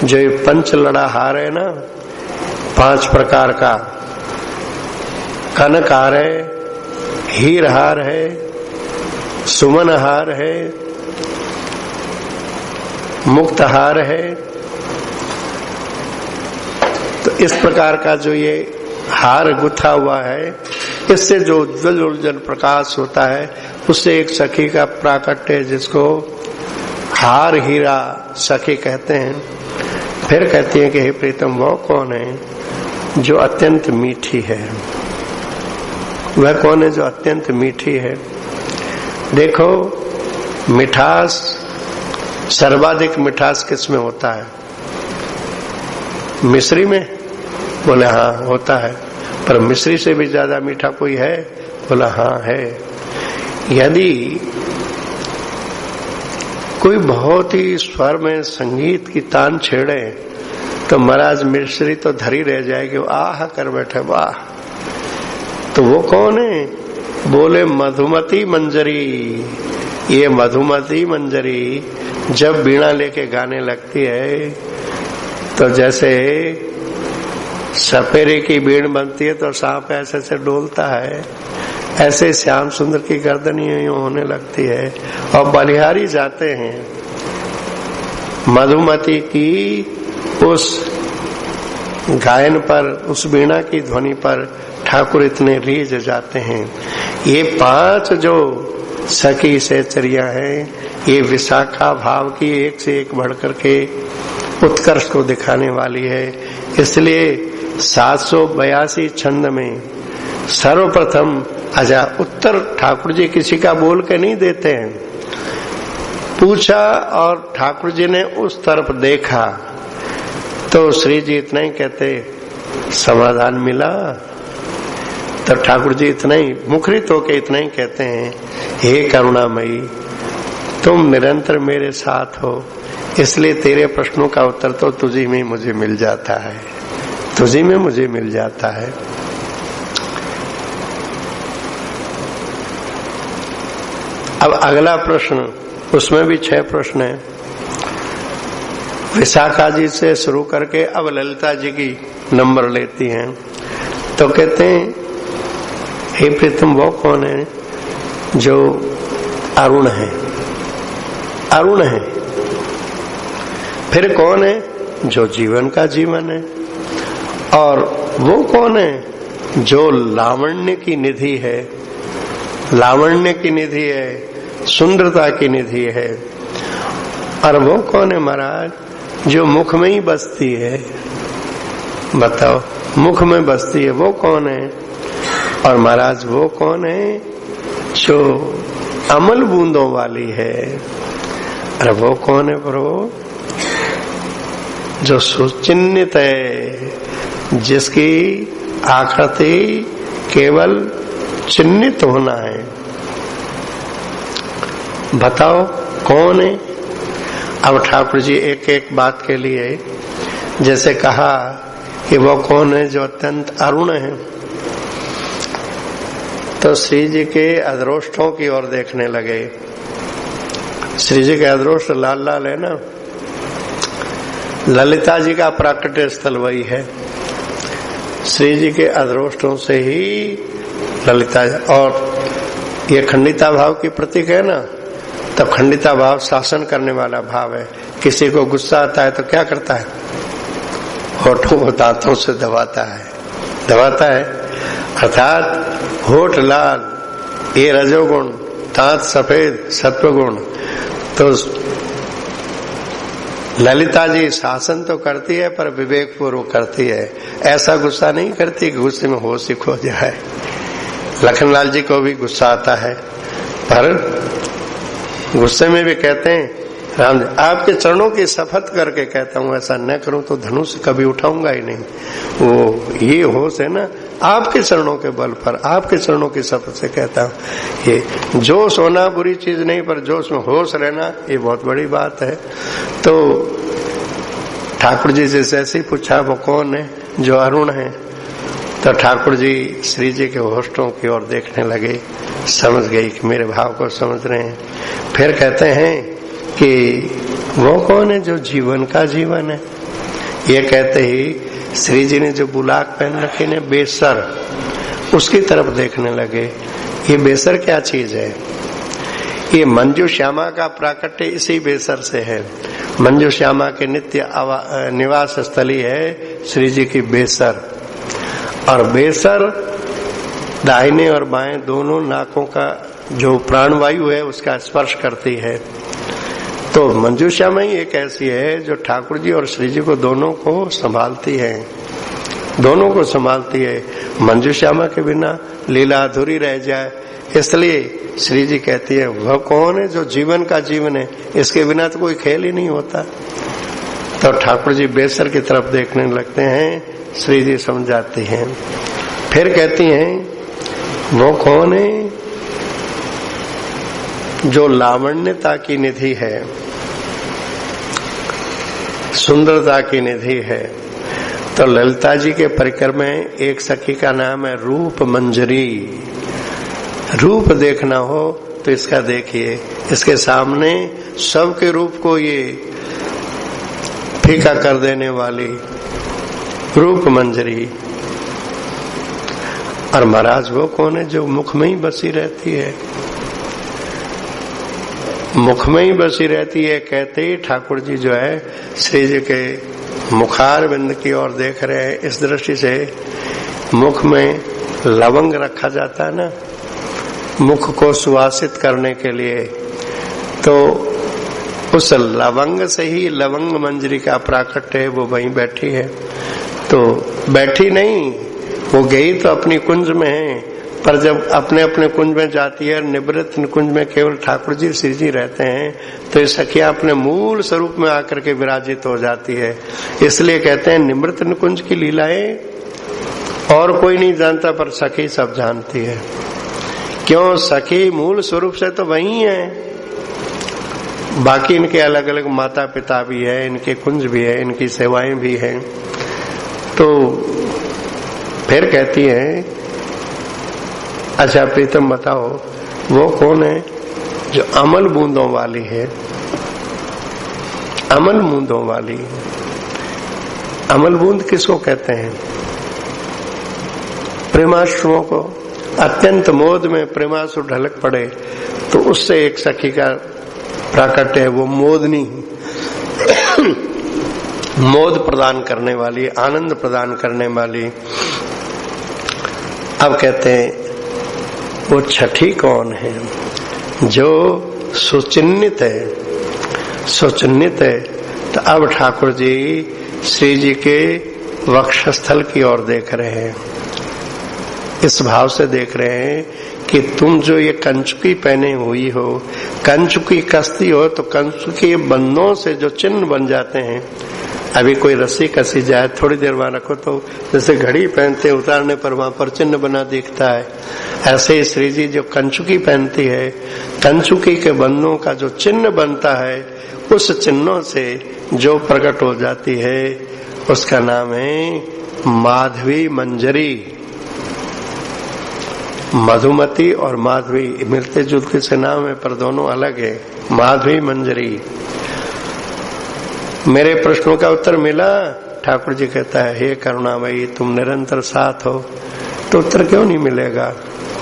जो ये पंच लड़ा हार है ना, 5 प्रकार का, कनक हार है, हीर हार है, सुमन हार है, मुक्त हार है। तो इस प्रकार का जो ये हार गुथा हुआ है, इससे जो उज्जवल उज्जवल प्रकाश होता है, उससे एक सखी का प्राकट्य है जिसको हार हीरा सखी कहते हैं। फिर कहती है कि हे प्रीतम वो कौन है जो अत्यंत मीठी है। वह कौन है जो अत्यंत मीठी है। देखो मिठास, सर्वाधिक मिठास किसमें होता है? मिश्री में? बोले हाँ होता है। पर मिश्री से भी ज्यादा मीठा कोई है? बोला हाँ है। यदि कोई बहुत ही स्वर में संगीत की तान छेड़े तो महाराज मिश्री तो धरी रह जाएगी, आह कर बैठे वाह। तो वो कौन है? बोले मधुमती मंजरी। ये मधुमती मंजरी जब वीणा लेके गाने लगती है तो जैसे सपेरे की बीण बनती है तो सांप ऐसे से डोलता है, ऐसे श्याम सुंदर की गर्दन यूं होने लगती है और बलिहारी जाते हैं। मधुमती की उस गायन पर, उस वीणा की ध्वनि पर ठाकुर इतने रीझ जाते हैं। ये 5 जो सखी सहचरियां हैं, ये विशाखा भाव की एक से एक बढ़कर के उत्कर्ष को दिखाने वाली है। इसलिए 782 छंद में सर्वप्रथम अच्छा उत्तर ठाकुर जी किसी का बोल के नहीं देते हैं। पूछा और ठाकुर जी ने उस तरफ देखा तो श्री जी इतना ही कहते, समाधान मिला। तो ठाकुर जी इतना ही मुखरित होके इतना ही कहते हैं, हे करुणामयी तुम निरंतर मेरे साथ हो, इसलिए तेरे प्रश्नों का उत्तर तो तुझी में मुझे मिल जाता है, तुझी में मुझे मिल जाता है। अब अगला प्रश्न, उसमें भी 6 प्रश्न है। विशाखा जी से शुरू करके अब ललिता जी की नंबर लेती हैं। तो कहते हैं, हे प्रीतम वो कौन है जो अरुण है? अरुण है। फिर कौन है जो जीवन का जीवन है? और वो कौन है जो लावण्य की निधि है? लावण्य की निधि है, सुंदरता की निधि है। और वो कौन है महाराज जो मुख में ही बसती है? बताओ, मुख में बसती है, वो कौन है? और महाराज वो कौन है जो अमल बूंदों वाली है। अरे वो कौन है प्रभु? जो सुचिन्हित है, जिसकी आकृति केवल चिन्हित होना है। बताओ कौन है? अब ठाकुर जी एक एक बात के लिए जैसे कहा कि वो कौन है जो अत्यंत अरुण है, तो श्री जी के अदरोष्टों की ओर देखने लगे। श्री जी के अदरोष्ट लाल लाल है ना, ललिता जी का प्राकट्य स्थल वही है। श्री जी के अदरोष्टों से ही ललिता, और ये खंडिता भाव की प्रतीक है ना, तब खंडिता भाव शासन करने वाला भाव है। किसी को गुस्सा आता है तो क्या करता है? होठों को दांतों से दबाता है। अर्थात होठ लाल, ये रजोगुण, दांत सफेद सत्वगुण। तो ललिता जी शासन तो करती है पर विवेक पूर्वक करती है। ऐसा गुस्सा नहीं करती कि गुस्से में होश ही खो जाए। लखनलाल जी को भी गुस्सा आता है, पर गुस्से में भी कहते हैं राम जी आपके चरणों की शपथ करके कहता हूँ, ऐसा न करूं तो धनुष कभी उठाऊंगा ही नहीं। वो ये होश है ना, आपके चरणों के बल पर, आपके चरणों की शपथ से कहता हूँ। ये जोश होना बुरी चीज नहीं, पर जोश में होश रहना ये बहुत बड़ी बात है। तो ठाकुर जी से जैसे ही पूछा वो कौन है जो अरुण है, तो ठाकुर जी श्री जी के होष्टों की ओर देखने लगे। समझ गई कि मेरे भाव को समझ रहे हैं। फिर कहते हैं कि वो कौन है जो जीवन का जीवन है। ये कहते ही श्री जी ने जो बुलाक पहन रखी ने बेसर, उसकी तरफ देखने लगे। ये बेसर क्या चीज है? ये मंजू श्यामा का प्राकट्य इसी बेसर से है। मंजू श्यामा के नित्य निवास स्थली है श्री जी की बेसर। और बेसर दाहिने और बाएं दोनों नाकों का जो प्राणवायु है उसका स्पर्श करती है। तो मंजू श्यामा ही एक ऐसी है जो ठाकुर जी और श्री जी को दोनों को संभालती है, दोनों को संभालती है। मंजू श्यामा के बिना लीला अधूरी रह जाए, इसलिए श्री जी कहती है वह कौन है जो जीवन का जीवन है, इसके बिना तो कोई खेल ही नहीं होता। तो ठाकुर जी बेसर की तरफ देखने लगते हैं, श्री जी समझाती हैं। फिर कहती हैं वो कौन है जो लावण्यता की निधि है, सुंदरता की निधि है। तो ललिता जी के परिकर में एक सखी का नाम है रूप मंजरी। रूप देखना हो तो इसका देखिए, इसके सामने सबके रूप को ये फीका कर देने वाली रूप मंजरी। और महाराज वो कौन है जो मुख में ही बसी रहती है, मुख में ही बसी रहती है। कहते ही ठाकुर जी जो है श्री जी के मुखार बिंद की ओर देख रहे हैं। इस दृष्टि से मुख में लवंग रखा जाता है ना, मुख को सुवासित करने के लिए, तो उस लवंग से ही लवंग मंजरी का प्राकट्य है। वो वहीं बैठी है, तो बैठी नहीं, वो गई तो अपनी कुंज में है, पर जब अपने अपने कुंज में जाती है, निवृत्त कुंज में केवल ठाकुर जी श्री जी रहते हैं, तो ये सखियां अपने मूल स्वरूप में आकर के विराजित हो जाती है। इसलिए कहते हैं निवृत्त कुंज की लीलाएं और कोई नहीं जानता, पर सखी सब जानती है। क्यों? सखी मूल स्वरूप से तो वही है। बाकी इनके अलग अलग माता पिता भी है, इनके कुंज भी है, इनकी सेवाएं भी हैं। तो फिर कहती है अच्छा प्रीतम बताओ वो कौन है जो अमल बूंदों वाली है। अमल बूंदों वाली, अमल बूंद किसको कहते हैं? प्रेमाश्रुओं को। अत्यंत मोद में प्रेमासु ढलक पड़े तो उससे एक सखी का प्राकट्य है, वो मोदनी, मोद प्रदान करने वाली, आनंद प्रदान करने वाली। अब कहते हैं वो छठी कौन है जो सुचिन्हित है, सुचिन्हित है। तो अब ठाकुर जी श्री जी के वक्षस्थल की ओर देख रहे हैं, इस भाव से देख रहे हैं कि तुम जो ये कंचुकी पहने हुई हो, कंचुकी कसती हो तो कंचुकी बंधों से जो चिन्ह बन जाते हैं, अभी कोई रस्सी कसी जाए थोड़ी देर वहां रखो तो जैसे घड़ी पहनते उतारने पर वहां पर चिन्ह बना दिखता है, ऐसे ही श्री जी जो कंचुकी पहनती है, कंचुकी के बंधों का जो चिन्ह बनता है, उस चिन्हों से जो प्रकट हो जाती है उसका नाम है माधवी मंजरी। मधुमती और माधवी मिलते जुलते से नाम है पर दोनों अलग है। माधवी मंजरी। मेरे प्रश्नों का उत्तर मिला? ठाकुर जी कहता है, हे करुणामयी तुम निरंतर साथ हो तो उत्तर क्यों नहीं मिलेगा?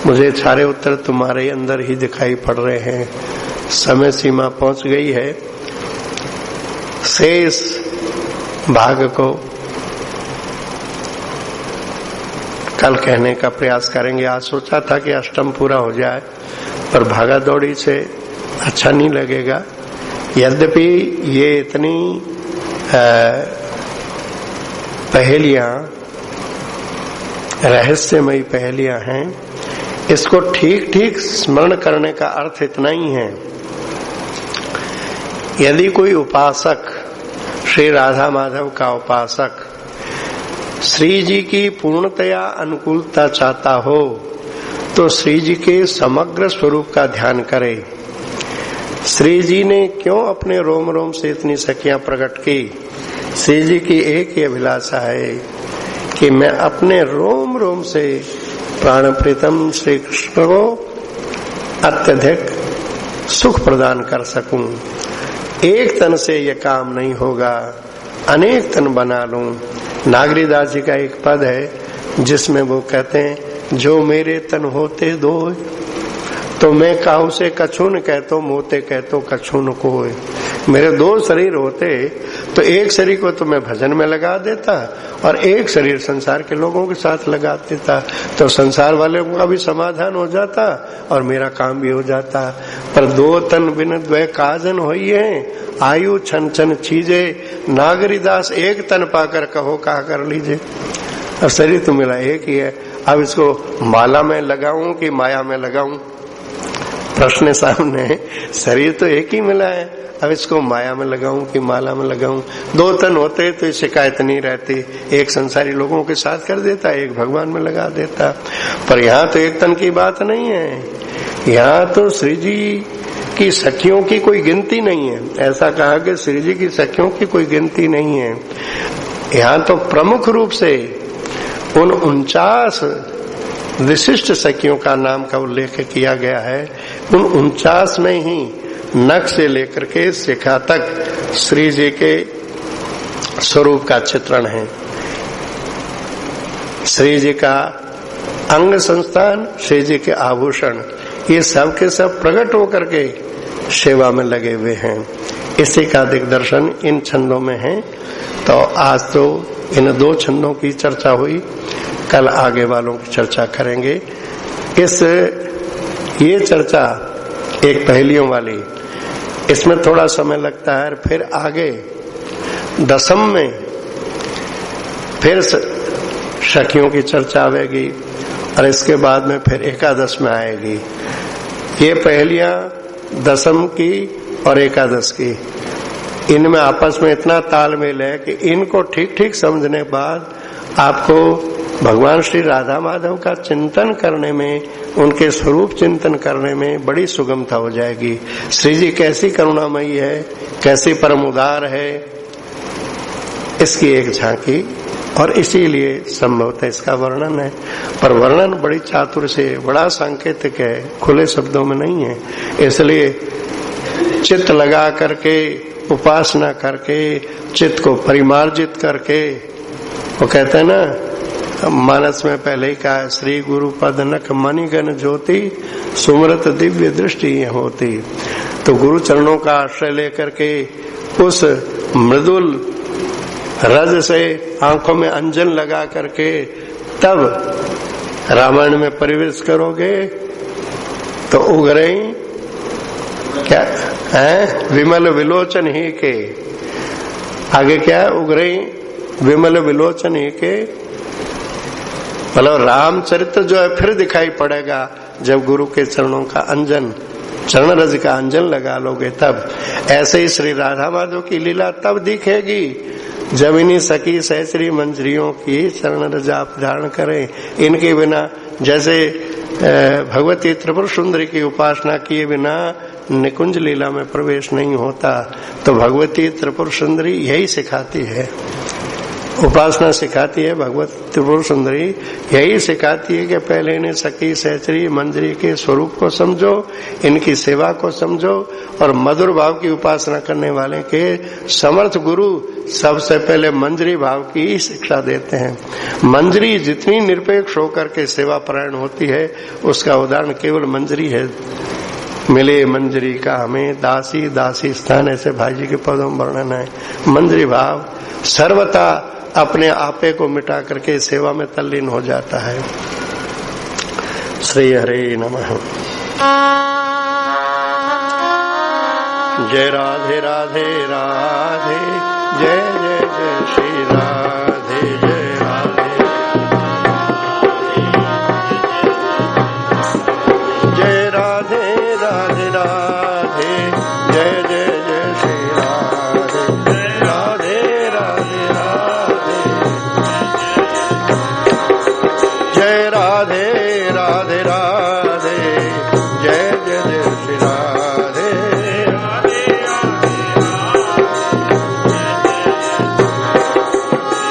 मुझे सारे उत्तर तुम्हारे अंदर ही दिखाई पड़ रहे हैं। समय सीमा पहुंच गई है, शेष भाग को कल कहने का प्रयास करेंगे। आज सोचा था कि अष्टम पूरा हो जाए, पर भागा दौड़ी से अच्छा नहीं लगेगा। यद्यपि ये इतनी पहेलियां, रहस्यमयी पहेलियां हैं, इसको ठीक ठीक स्मरण करने का अर्थ इतना ही है। यदि कोई उपासक, श्री राधा माधव का उपासक, श्री जी की पूर्णतया अनुकूलता चाहता हो तो श्री जी के समग्र स्वरूप का ध्यान करे। श्री जी ने क्यों अपने रोम रोम से इतनी सखियां प्रकट की? श्री जी की एक ही अभिलाषा है कि मैं अपने रोम रोम से प्राण प्रीतम श्री कृष्ण को अत्यधिक सुख प्रदान कर सकूं। एक तन से यह काम नहीं होगा, अनेक तन बना लूं। नागरीदास जी का एक पद है जिसमें वो कहते हैं, जो मेरे तन होते दो तो मैं काहू से कछुन कहतो, मोते कहतो कछुन को। मेरे दो शरीर होते तो एक शरीर को तो मैं भजन में लगा देता और एक शरीर संसार के लोगों के साथ लगा देता, तो संसार वाले का भी समाधान हो जाता और मेरा काम भी हो जाता। पर दो तन बिन द्वय काजन होई है, आयु छन छन चीजे। नागरीदास एक तन पाकर कहो कहा कर लीजिए। और शरीर तो मिला एक ही है, अब इसको माला में लगाऊं कि माया में लगाऊं? प्रश्न सामने, शरीर तो एक ही मिला है, अब इसको माया में लगाऊं कि माला में लगाऊं? दो तन होते तो शिकायत नहीं रहती, एक संसारी लोगों के साथ कर देता, एक भगवान में लगा देता। पर यहाँ तो एक तन की बात नहीं है, यहाँ तो श्री जी की सखियों की कोई गिनती नहीं है। ऐसा कहा कि श्री जी की सखियों की कोई गिनती नहीं है। यहाँ तो प्रमुख रूप से उन 49 विशिष्ट सखियों का नाम का उल्लेख किया गया है। उन 49 में ही नख से लेकर के शिखा तक श्री जी के स्वरूप का चित्रण है। श्री जी का अंग संस्थान, श्री जी के आभूषण, ये सब के सब प्रकट होकर के सेवा में लगे हुए हैं। इसी का दिग्दर्शन इन छंदों में है। तो आज तो इन दो छंदों की चर्चा हुई, कल आगे वालों की चर्चा करेंगे। ये चर्चा एक पहेलियों वाली, इसमें थोड़ा समय लगता है। फिर आगे दशम में फिर सखियों की चर्चा आएगी और इसके बाद में फिर एकादश में आएगी। ये पहेलियां दशम की और एकादश की, इनमें आपस में इतना तालमेल है कि इनको ठीक ठीक समझने के बाद आपको भगवान श्री राधा माधव का चिंतन करने में, उनके स्वरूप चिंतन करने में बड़ी सुगमता हो जाएगी। श्री जी कैसी करुणामयी है, कैसी परम उदार है, इसकी एक झांकी, और इसीलिए संभवतः इसका वर्णन है। पर वर्णन बड़ी चातुर से, बड़ा सांकेतिक है, खुले शब्दों में नहीं है। इसलिए चित्त लगा करके, उपासना करके, चित्त को परिमार्जित करके, वो कहते हैं ना मानस में पहले ही कहा, श्री गुरु पद नख मणिगण ज्योति सुमरत दिव्य दृष्टि होती। तो गुरु चरणों का आश्रय लेकर के उस मृदुल रज से आंखों में अंजन लगा करके तब रामायण में प्रवेश करोगे तो उगरे क्या है, विमल विलोचन ही के। आगे क्या है, उगरे विमल विलोचन ही के, मतलब रामचरित्र जो है फिर दिखाई पड़ेगा। जब गुरु के चरणों का अंजन, चरण रज का अंजन लगा लोगे तब। ऐसे ही श्री राधा माधव की लीला तब दिखेगी जब इन्हीं सखी सहचरी मंजरियों की चरण रज आप धारण करें। इनके बिना, जैसे भगवती त्रिपुर सुंदरी की उपासना किए बिना निकुंज लीला में प्रवेश नहीं होता, तो भगवती त्रिपुर सुंदरी यही सिखाती है, उपासना सिखाती है। भगवत त्रिपुर सुंदरी यही सिखाती है कि पहले इन्हें सखी सहचरी मंजरी के स्वरूप को समझो, इनकी सेवा को समझो, और मधुर भाव की उपासना करने वाले के समर्थ गुरु सबसे पहले मंजरी भाव की ही शिक्षा देते हैं। मंजरी जितनी निरपेक्ष होकर के सेवा परायण होती है, उसका उदाहरण केवल मंजरी है। मिले मंजरी का हमें दासी दासी स्थान, ऐसे भाई जी के पदों में वर्णन है। मंजरी भाव सर्वथा अपने आपे को मिटा करके सेवा में तल्लीन हो जाता है। श्री हरे नमः। जय राधे राधे राधे, जय जय जय श्री राधे, जय राधे। जय राधे राधे राधे, जय जय जय श्री राधे, राधे राधे राधे। जय राधे राधे राधे, जय जय जय श्री राधे।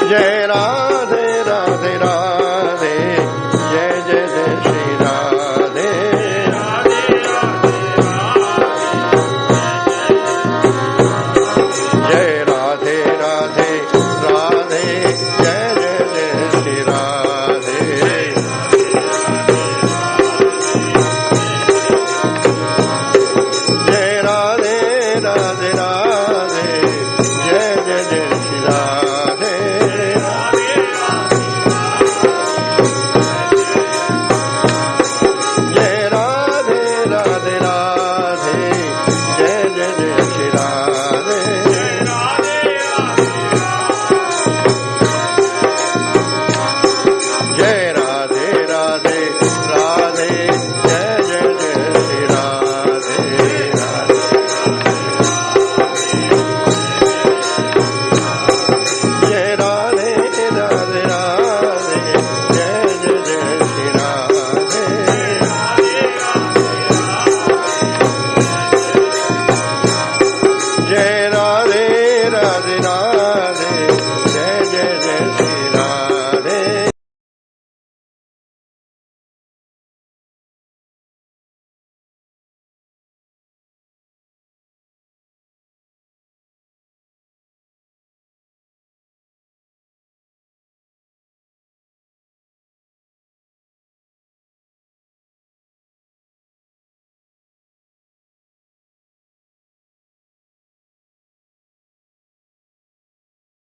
जय राधे राधे राधे, जय जय जय श्री राधे। जय राधे राधे राधे, जय जय जय श्री राधे। जय राधे राधे राधे।